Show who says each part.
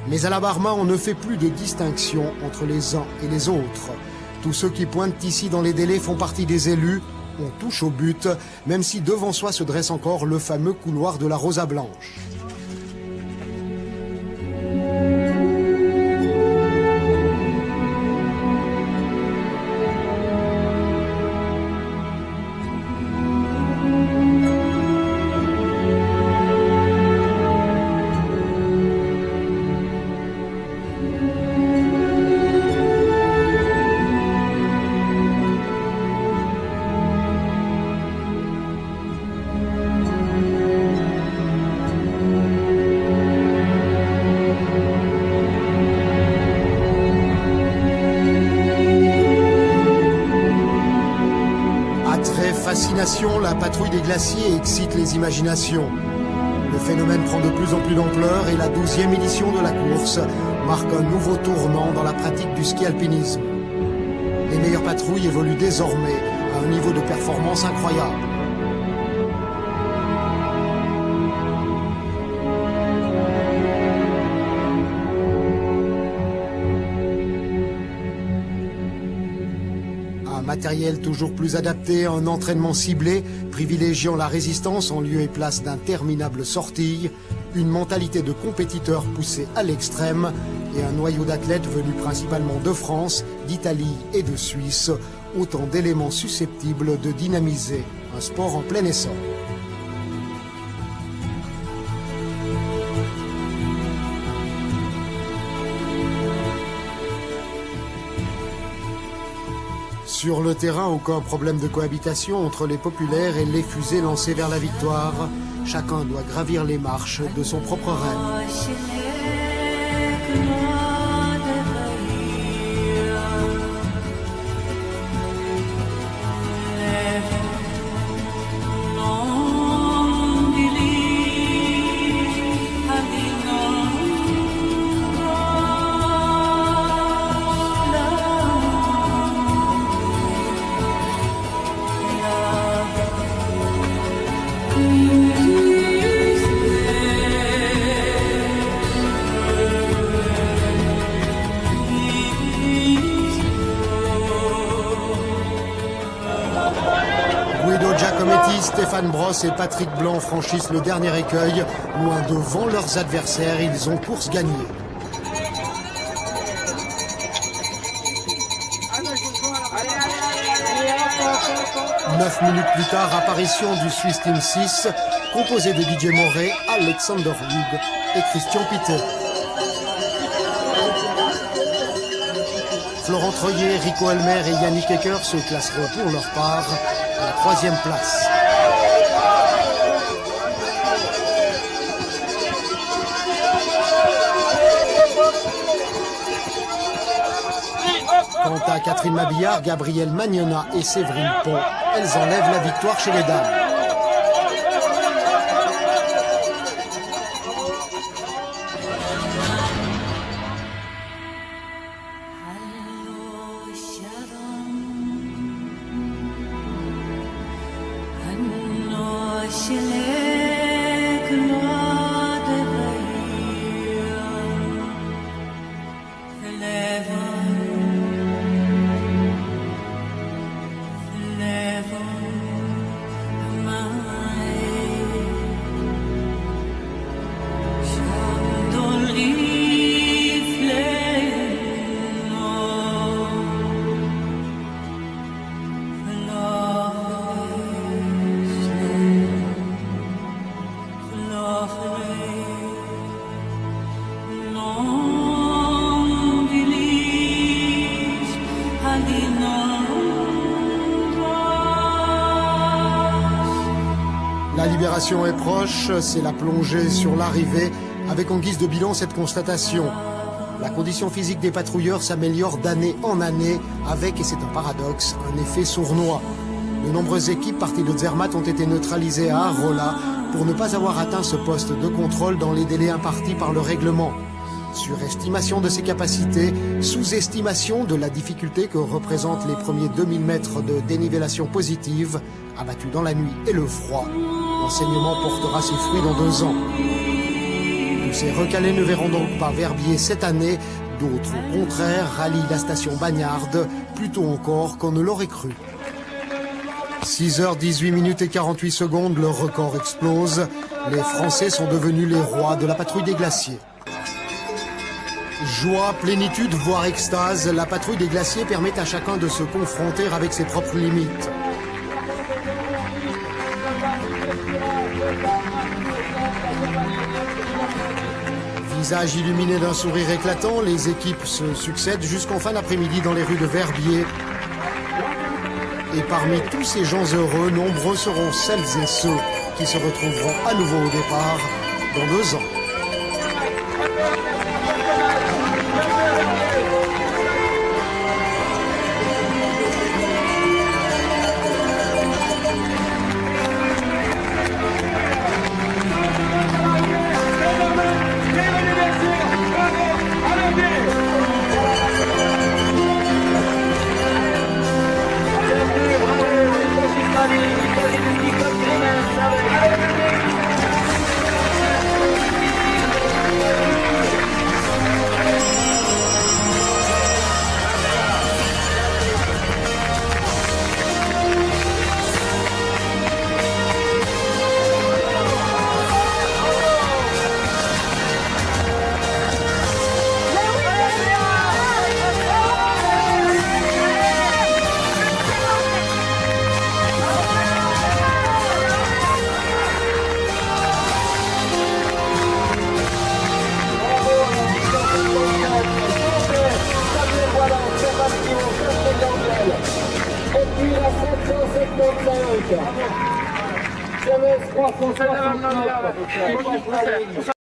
Speaker 1: Mais à la Barma, on ne fait plus de distinction entre les uns et les autres. Tous ceux qui pointent ici dans les délais font partie des élus. On touche au but, même si devant soi se dresse encore le fameux couloir de la Rosa Blanche. Fascination, la patrouille des glaciers excite les imaginations. Le phénomène prend de plus en plus d'ampleur et la 12e édition de la course marque un nouveau tournant dans la pratique du ski alpinisme. Les meilleures patrouilles évoluent désormais à un niveau de performance incroyable. Matériel toujours plus adapté, un entraînement ciblé, privilégiant la résistance en lieu et place d'interminables sorties, une mentalité de compétiteur poussée à l'extrême et un noyau d'athlètes venus principalement de France, d'Italie et de Suisse, autant d'éléments susceptibles de dynamiser un sport en plein essor. Sur le terrain, aucun problème de cohabitation entre les populaires et les fusées lancées vers la victoire. Chacun doit gravir les marches de son propre rêve. Stéphane Brosse et Patrick Blanc franchissent le dernier écueil. Loin devant leurs adversaires, ils ont course gagnée. Neuf minutes plus tard, apparition du Swiss Team 6, composé de Didier Moret, Alexander Hug et Christian Pitet. Florent Troyer, Rico Elmer et Yannick Ecker se classeront pour leur part à la 3e place. Quant à Catherine Mabillard, Gabrielle Magnona et Séverine Pont, elles enlèvent la victoire chez les dames. La libération est proche, c'est la plongée sur l'arrivée, avec en guise de bilan cette constatation. La condition physique des patrouilleurs s'améliore d'année en année, avec, et c'est un paradoxe, un effet sournois. De nombreuses équipes parties de Zermatt ont été neutralisées à Arola pour ne pas avoir atteint ce poste de contrôle dans les délais impartis par le règlement. Surestimation de ses capacités, sous-estimation de la difficulté que représentent les premiers 2000 mètres de dénivellation positive, abattus dans la nuit et le froid. L'enseignement portera ses fruits dans 2 ans. Tout Ces recalés ne verront donc pas Verbier cette année. D'autres, au contraire, rallient la station Bagnarde, plus tôt encore qu'on ne l'aurait cru. 6h18 et 48 secondes, le record explose. Les Français sont devenus les rois de la patrouille des glaciers. Joie, plénitude, voire extase, la patrouille des glaciers permet à chacun de se confronter avec ses propres limites. Visage illuminé d'un sourire éclatant, les équipes se succèdent jusqu'en fin d'après-midi dans les rues de Verbier. Et parmi tous ces gens heureux, nombreux seront celles et ceux qui se retrouveront à nouveau au départ dans 2 ans.
Speaker 2: Et puis la 775. 369.